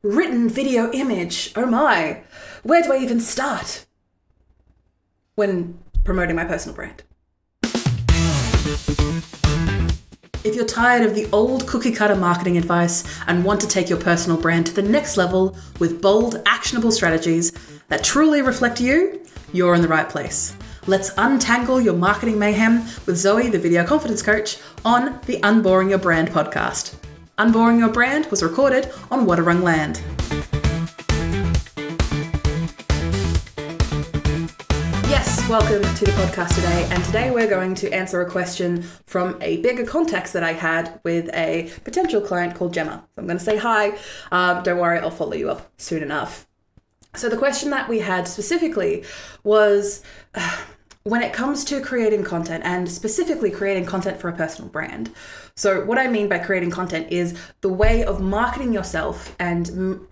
written video image. Oh my, where do I even start when promoting my personal brand? If you're tired of the old cookie cutter marketing advice and want to take your personal brand to the next level with bold, actionable strategies that truly reflect you, you're in the right place. Let's untangle your marketing mayhem with Zoe, the video confidence coach, on the Unboring Your Brand podcast. Unboring Your Brand was recorded on Wadawurrung land. Yes, welcome to the podcast today. And today we're going to answer a question from a bigger context that I had with a potential client called Gemma. So I'm going to say hi. Don't worry, I'll follow you up soon enough. So the question that we had specifically was, when it comes to creating content and specifically creating content for a personal brand. So what I mean by creating content is the way of marketing yourself and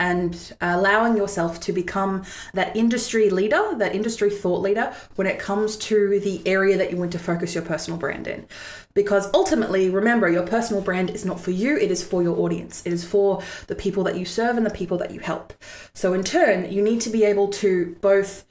allowing yourself to become that industry leader, that industry thought leader when it comes to the area that you want to focus your personal brand in. Because ultimately, remember, your personal brand is not for you, it is for your audience. It is for the people that you serve and the people that you help. So in turn, you need to be able to both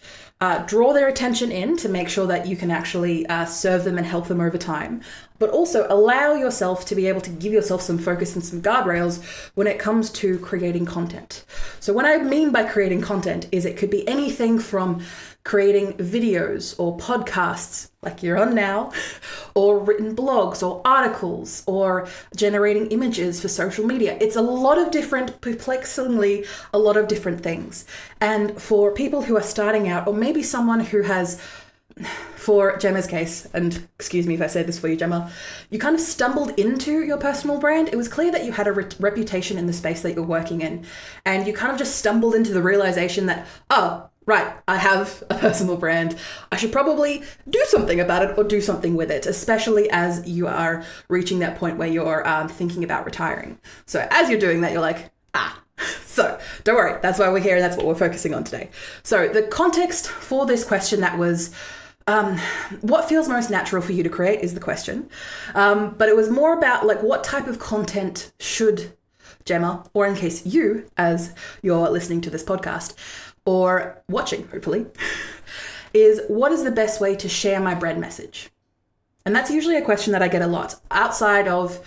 draw their attention in to make sure that you can actually serve them and help them over time, but also allow yourself to be able to give yourself some focus and some guardrails when it comes to creating content. So what I mean by creating content is it could be anything from creating videos or podcasts like you're on now, or written blogs or articles, or generating images for social media. It's a lot of different, perplexingly, a lot of different things. And for people who are starting out, or maybe someone who has, for Gemma's case, and excuse me if I say this for you, Gemma, you kind of stumbled into your personal brand. It was clear that you had a reputation in the space that you're working in, and you kind of just stumbled into the realization that, oh, right, I have a personal brand. I should probably do something about it or do something with it, especially as you are reaching that point where you're thinking about retiring. So as you're doing that, you're like, so don't worry, that's why we're here and that's what we're focusing on today. So the context for this question that was, what feels most natural for you to create is the question. But it was more about like, what type of content should Gemma, or in case you, as you're listening to this podcast, or watching, hopefully, is what is the best way to share my brand message? And that's usually a question that I get a lot outside of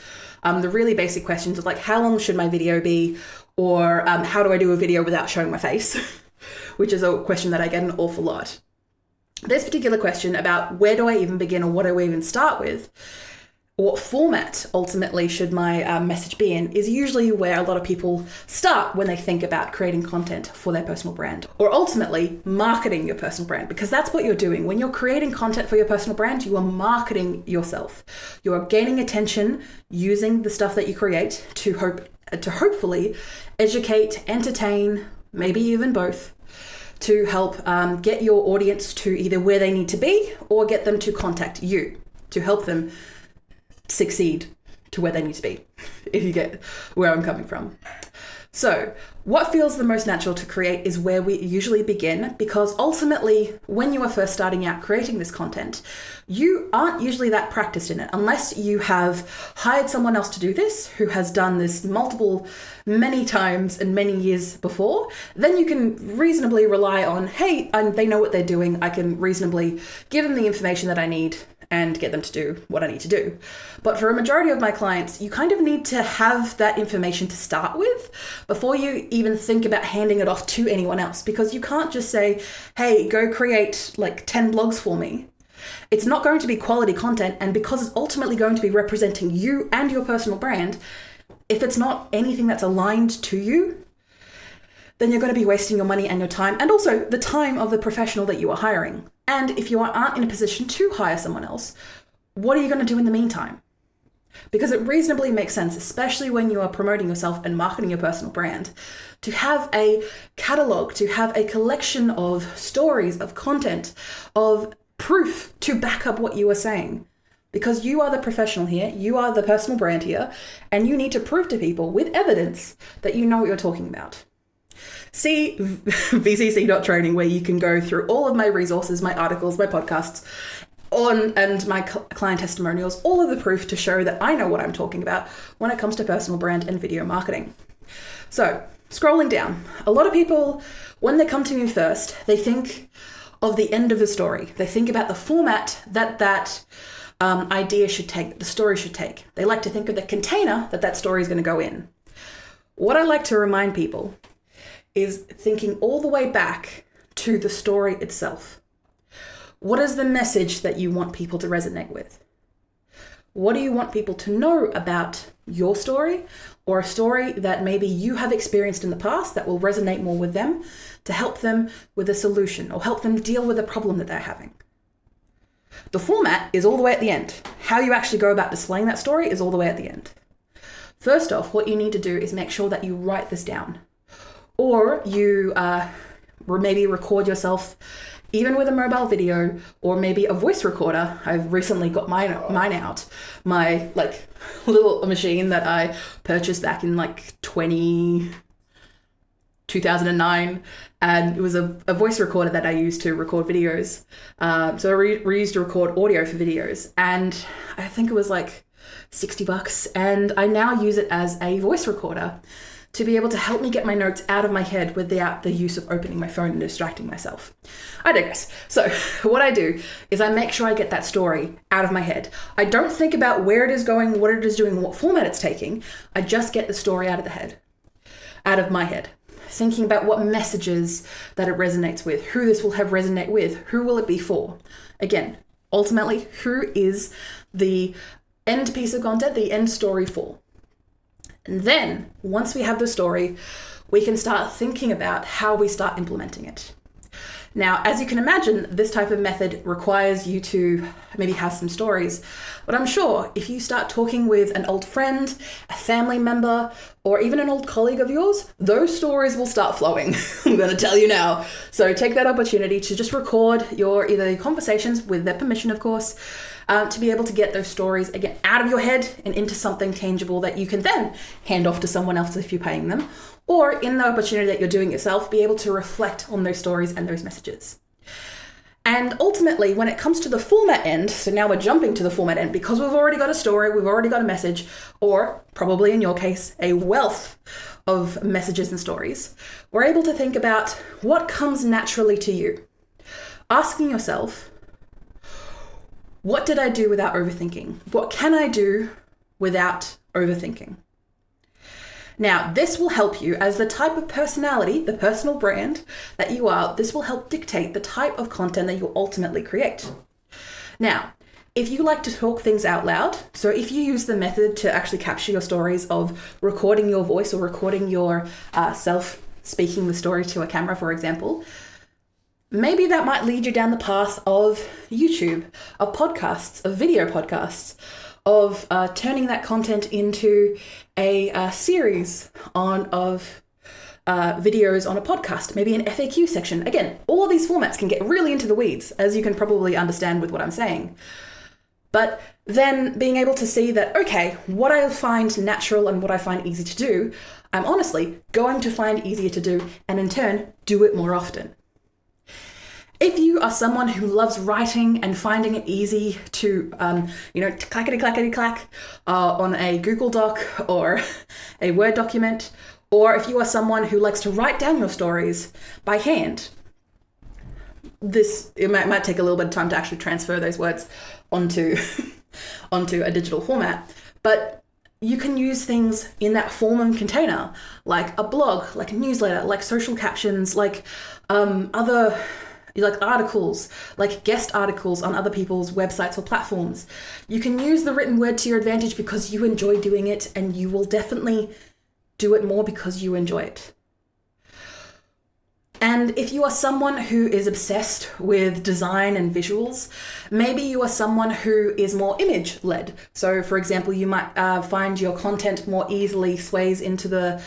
the really basic questions of like, how long should my video be? Or how do I do a video without showing my face? Which is a question that I get an awful lot. This particular question about where do I even begin or what do I even start with? What format ultimately should my message be in is usually where a lot of people start when they think about creating content for their personal brand, or ultimately marketing your personal brand, because that's what you're doing. When you're creating content for your personal brand, you are marketing yourself. You are gaining attention using the stuff that you create to hopefully educate, entertain, maybe even both, to help get your audience to either where they need to be or get them to contact you to help them succeed to where they need to be, if you get where I'm coming from. So what feels the most natural to create is where we usually begin, because ultimately when you are first starting out creating this content, you aren't usually that practiced in it unless you have hired someone else to do this who has done this many times and many years before. Then you can reasonably rely on, hey, they know what they're doing. I can reasonably give them the information that I need and get them to do what I need to do. But for a majority of my clients, you kind of need to have that information to start with before you even think about handing it off to anyone else, because you can't just say, hey, go create like 10 blogs for me. It's not going to be quality content, and because it's ultimately going to be representing you and your personal brand, if it's not anything that's aligned to you, then you're going to be wasting your money and your time, and also the time of the professional that you are hiring. And if you aren't in a position to hire someone else, what are you going to do in the meantime? Because it reasonably makes sense, especially when you are promoting yourself and marketing your personal brand, to have a catalog, to have a collection of stories, of content, of proof to back up what you are saying. Because you are the professional here, you are the personal brand here, and you need to prove to people with evidence that you know what you're talking about. See vcc.training, where you can go through all of my resources, my articles, my podcasts, and my client testimonials, all of the proof to show that I know what I'm talking about when it comes to personal brand and video marketing. So scrolling down, a lot of people, when they come to me first, they think of the end of the story. They think about the format that idea should take, the story should take. They like to think of the container that story is going to go in. What I like to remind people is thinking all the way back to the story itself. What is the message that you want people to resonate with? What do you want people to know about your story, or a story that maybe you have experienced in the past that will resonate more with them to help them with a solution or help them deal with a problem that they're having? The format is all the way at the end. How you actually go about displaying that story is all the way at the end. First off, what you need to do is make sure that you write this down, or you maybe record yourself even with a mobile video, or maybe a voice recorder. I've recently got mine out, my like little machine that I purchased back in like 2009, and it was a voice recorder that I used to record videos. So I used to record audio for videos, and I think it was like $60, and I now use it as a voice recorder to be able to help me get my notes out of my head without the use of opening my phone and distracting myself. I digress. So what I do is I make sure I get that story out of my head. I don't think about where it is going, what it is doing, what format it's taking. I just get the story out of my head. Thinking about what messages that it resonates with, who this will have resonate with, who will it be for? Again, ultimately, who is the end piece of content, the end story for? And then once we have the story, we can start thinking about how we start implementing it. Now, as you can imagine, this type of method requires you to maybe have some stories, but I'm sure if you start talking with an old friend, a family member, or even an old colleague of yours, those stories will start flowing. I'm going to tell you now. So take that opportunity to just record your either conversations with their permission, of course, to be able to get those stories again out of your head and into something tangible that you can then hand off to someone else if you're paying them, or in the opportunity that you're doing yourself, be able to reflect on those stories and those messages. And ultimately, when it comes to the format end, so now we're jumping to the format end because we've already got a story, we've already got a message, or probably in your case, a wealth of messages and stories, we're able to think about what comes naturally to you. Asking yourself, what did I do without overthinking? What can I do without overthinking? Now, this will help you as the type of personality, the personal brand that you are. This will help dictate the type of content that you ultimately create. Now, if you like to talk things out loud, so if you use the method to actually capture your stories of recording your voice or recording your self speaking the story to a camera, for example, maybe that might lead you down the path of YouTube, of podcasts, of video podcasts, of turning that content into a series of videos on a podcast, maybe an FAQ section. Again, all of these formats can get really into the weeds, as you can probably understand with what I'm saying. But then being able to see that, okay, what I find natural and what I find easy to do, I'm honestly going to find easier to do, and in turn, do it more often. If you are someone who loves writing and finding it easy to, clackety-clackety-clack on a Google Doc or a Word document, or if you are someone who likes to write down your stories by hand, it might take a little bit of time to actually transfer those words onto a digital format, but you can use things in that form and container, like a blog, like a newsletter, like social captions, like like articles, like guest articles on other people's websites or platforms. You can use the written word to your advantage because you enjoy doing it, and you will definitely do it more because you enjoy it. And if you are someone who is obsessed with design and visuals, maybe you are someone who is more image-led. So, for example, you might find your content more easily sways into the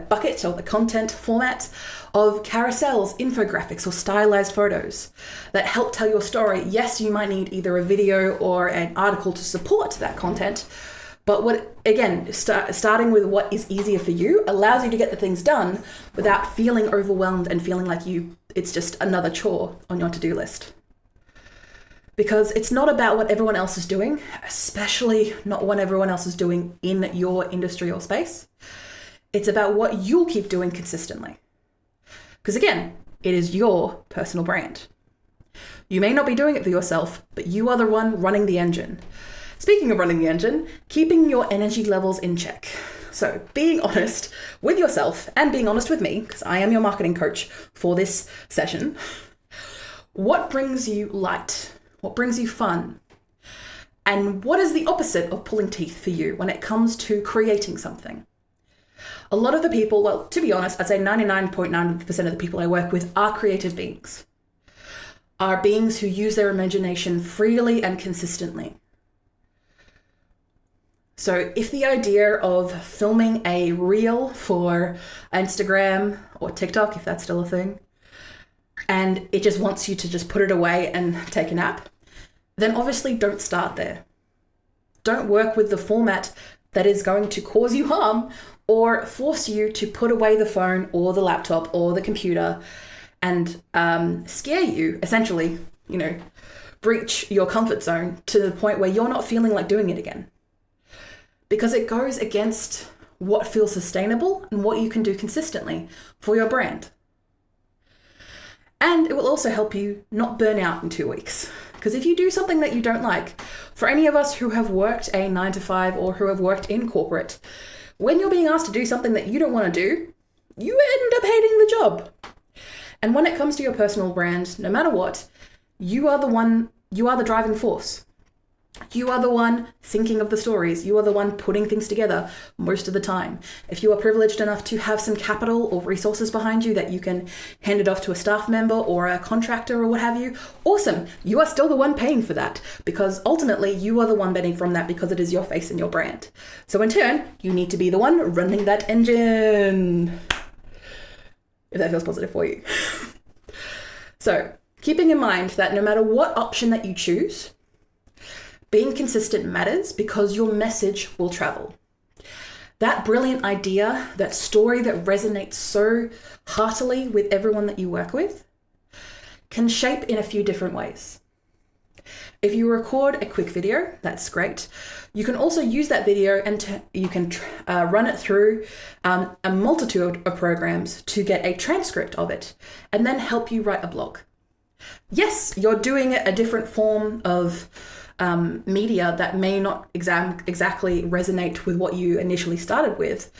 bucket or the content format of carousels, infographics, or stylized photos that help tell your story. Yes, you might need either a video or an article to support that content, but starting with what is easier for you allows you to get the things done without feeling overwhelmed and feeling like it's just another chore on your to-do list. Because it's not about what everyone else is doing, especially not what everyone else is doing in your industry or space. It's about what you'll keep doing consistently. Because again, it is your personal brand. You may not be doing it for yourself, but you are the one running the engine. Speaking of running the engine, keeping your energy levels in check. So being honest with yourself and being honest with me, because I am your marketing coach for this session. What brings you light? What brings you fun? And what is the opposite of pulling teeth for you when it comes to creating something? A lot of the people, well, to be honest, I'd say 99.9% of the people I work with are creative beings. Are beings who use their imagination freely and consistently. So if the idea of filming a reel for Instagram or TikTok, if that's still a thing, and it just wants you to just put it away and take a nap, then obviously don't start there. Don't work with the format that is going to cause you harm or force you to put away the phone or the laptop or the computer and scare you, essentially, breach your comfort zone to the point where you're not feeling like doing it again. Because it goes against what feels sustainable and what you can do consistently for your brand. And it will also help you not burn out in 2 weeks. Because if you do something that you don't like, for any of us who have worked a 9-to-5 or who have worked in corporate, when you're being asked to do something that you don't want to do, you end up hating the job. And when it comes to your personal brand, no matter what, you are the driving force. You are the one thinking of the stories. You are the one putting things together most of the time. If you are privileged enough to have some capital or resources behind you that you can hand it off to a staff member or a contractor or what have you, awesome. You are still the one paying for that because ultimately you are the one betting from that because it is your face and your brand. So in turn, you need to be the one running that engine. If that feels positive for you. So keeping in mind that no matter what option that you choose, being consistent matters because your message will travel. That brilliant idea, that story that resonates so heartily with everyone that you work with, can shape in a few different ways. If you record a quick video, that's great. You can also use that video and you can run it through a multitude of programs to get a transcript of it and then help you write a blog. Yes, you're doing a different form of media that may not exactly resonate with what you initially started with,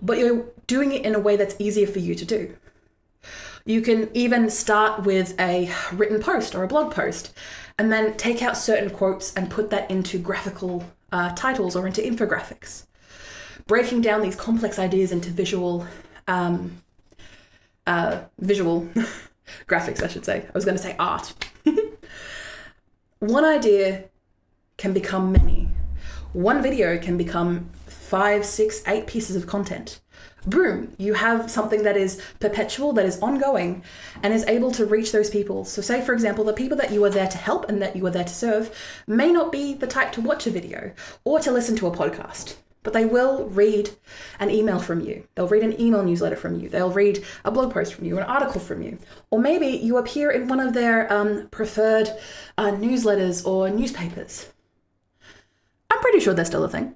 but you're doing it in a way that's easier for you to do. You can even start with a written post or a blog post and then take out certain quotes and put that into graphical titles or into infographics, breaking down these complex ideas into visual graphics, I should say. I was going to say art. One idea can become many. One video can become 5, 6, 8 pieces of content. Boom, you have something that is perpetual, that is ongoing, and is able to reach those people. So say, for example, the people that you are there to help and that you are there to serve may not be the type to watch a video or to listen to a podcast, but they will read an email from you. They'll read an email newsletter from you. They'll read a blog post from you, an article from you. Or maybe you appear in one of their preferred newsletters or newspapers. I'm pretty sure they're still a thing.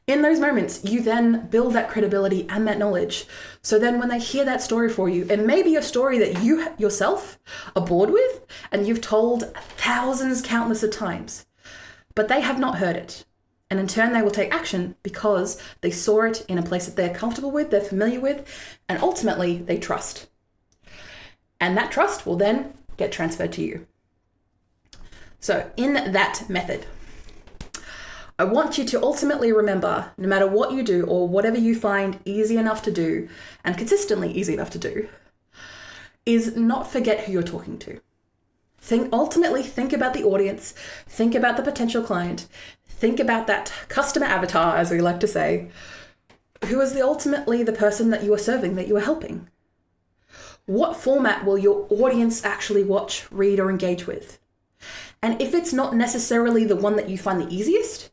In those moments, you then build that credibility and that knowledge. So then when they hear that story for you, it may be a story that you yourself are bored with and you've told thousands, countless of times, but they have not heard it. And in turn, they will take action because they saw it in a place that they're comfortable with, they're familiar with, and ultimately they trust. And that trust will then get transferred to you. So in that method, I want you to ultimately remember, no matter what you do or whatever you find easy enough to do and consistently easy enough to do, is not forget who you're talking to. Ultimately think about the audience, think about the potential client, think about that customer avatar, as we like to say, who is ultimately the person that you are serving, that you are helping. What format will your audience actually watch, read, or engage with? And if it's not necessarily the one that you find the easiest,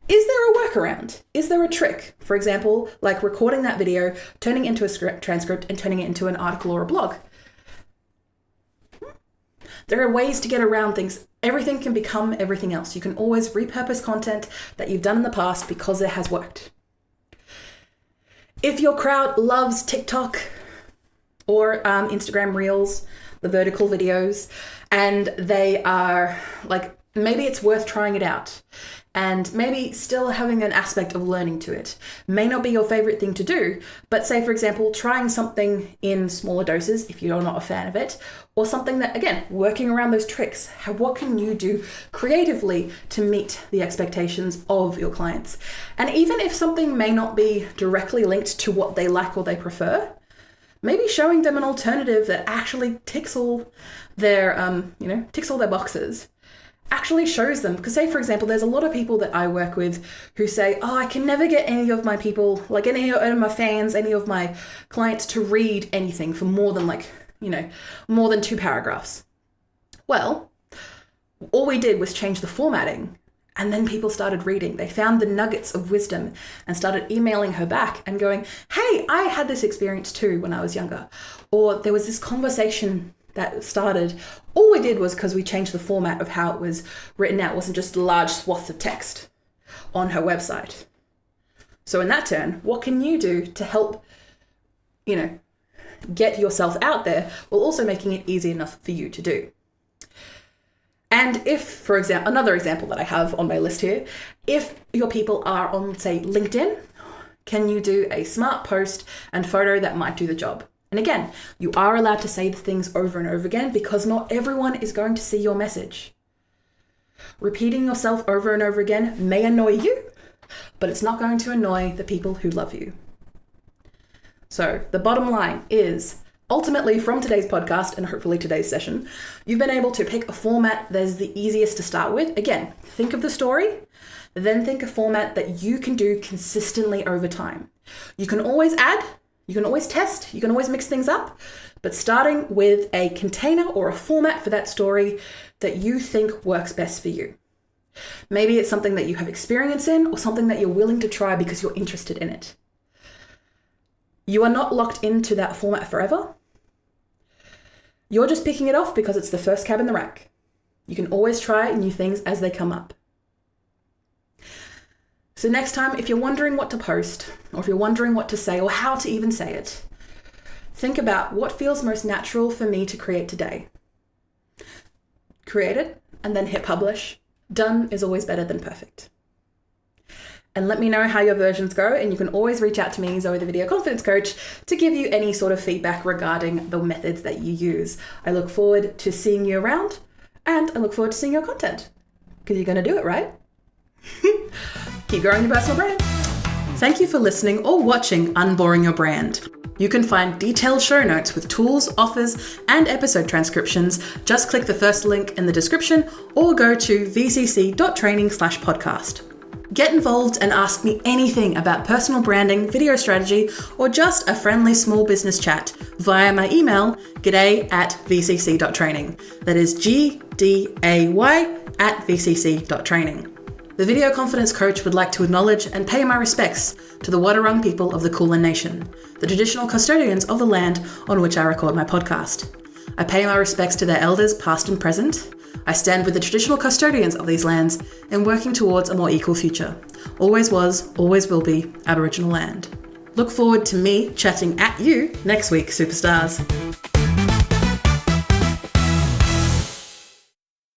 is there a workaround? Is there a trick? For example, like recording that video, turning it into a transcript and turning it into an article or a blog. There are ways to get around things. Everything can become everything else. You can always repurpose content that you've done in the past because it has worked. If your crowd loves TikTok or Instagram Reels, the vertical videos, and they are like, maybe it's worth trying it out and maybe still having an aspect of learning to it. May not be your favorite thing to do, but say, for example, trying something in smaller doses if you're not a fan of it, or something that, again, working around those tricks. What can you do creatively to meet the expectations of your clients? And even if something may not be directly linked to what they like or they prefer, maybe showing them an alternative that actually ticks all their boxes, actually shows them. Because say, for example, there's a lot of people that I work with who say, I can never get any of my people, like any of my fans, any of my clients to read anything for more than more than 2 paragraphs. Well, all we did was change the formatting, and then people started reading. They found the nuggets of wisdom and started emailing her back and going, hey, I had this experience too when I was younger. Or there was this conversation that started. All we did was because we changed the format of how it was written out. It wasn't just large swaths of text on her website. So in that turn, what can you do to help, get yourself out there while also making it easy enough for you to do? And if, for example, another example that I have on my list here, if your people are on, say, LinkedIn, can you do a smart post and photo that might do the job? And again, you are allowed to say the things over and over again because not everyone is going to see your message. Repeating yourself over and over again may annoy you, but it's not going to annoy the people who love you. So the bottom line is, ultimately from today's podcast and hopefully today's session, you've been able to pick a format that is the easiest to start with. Again, think of the story, then think a format that you can do consistently over time. You can always add, you can always test, you can always mix things up, but starting with a container or a format for that story that you think works best for you. Maybe it's something that you have experience in or something that you're willing to try because you're interested in it. You are not locked into that format forever. You're just picking it off because it's the first cab in the rank. You can always try new things as they come up. So next time, if you're wondering what to post, or if you're wondering what to say, or how to even say it, think about what feels most natural for me to create today. Create it, and then hit publish. Done is always better than perfect. And let me know how your versions go, and you can always reach out to me, Zoe the Video Confidence Coach, to give you any sort of feedback regarding the methods that you use. I look forward to seeing you around, and I look forward to seeing your content, because you're going to do it, right? Keep growing your personal brand. Thank you for listening or watching Unboring Your Brand. You can find detailed show notes with tools, offers, and episode transcriptions. Just click the first link in the description or go to vcc.training/podcast. Get involved and ask me anything about personal branding, video strategy, or just a friendly small business chat via my email, g'day@vcc.training. That is gday@vcc.training. The Video Confidence Coach would like to acknowledge and pay my respects to the Wadawurrung people of the Kulin Nation, the traditional custodians of the land on which I record my podcast. I pay my respects to their elders past and present. I stand with the traditional custodians of these lands in working towards a more equal future. Always was, always will be Aboriginal land. Look forward to me chatting at you next week, superstars.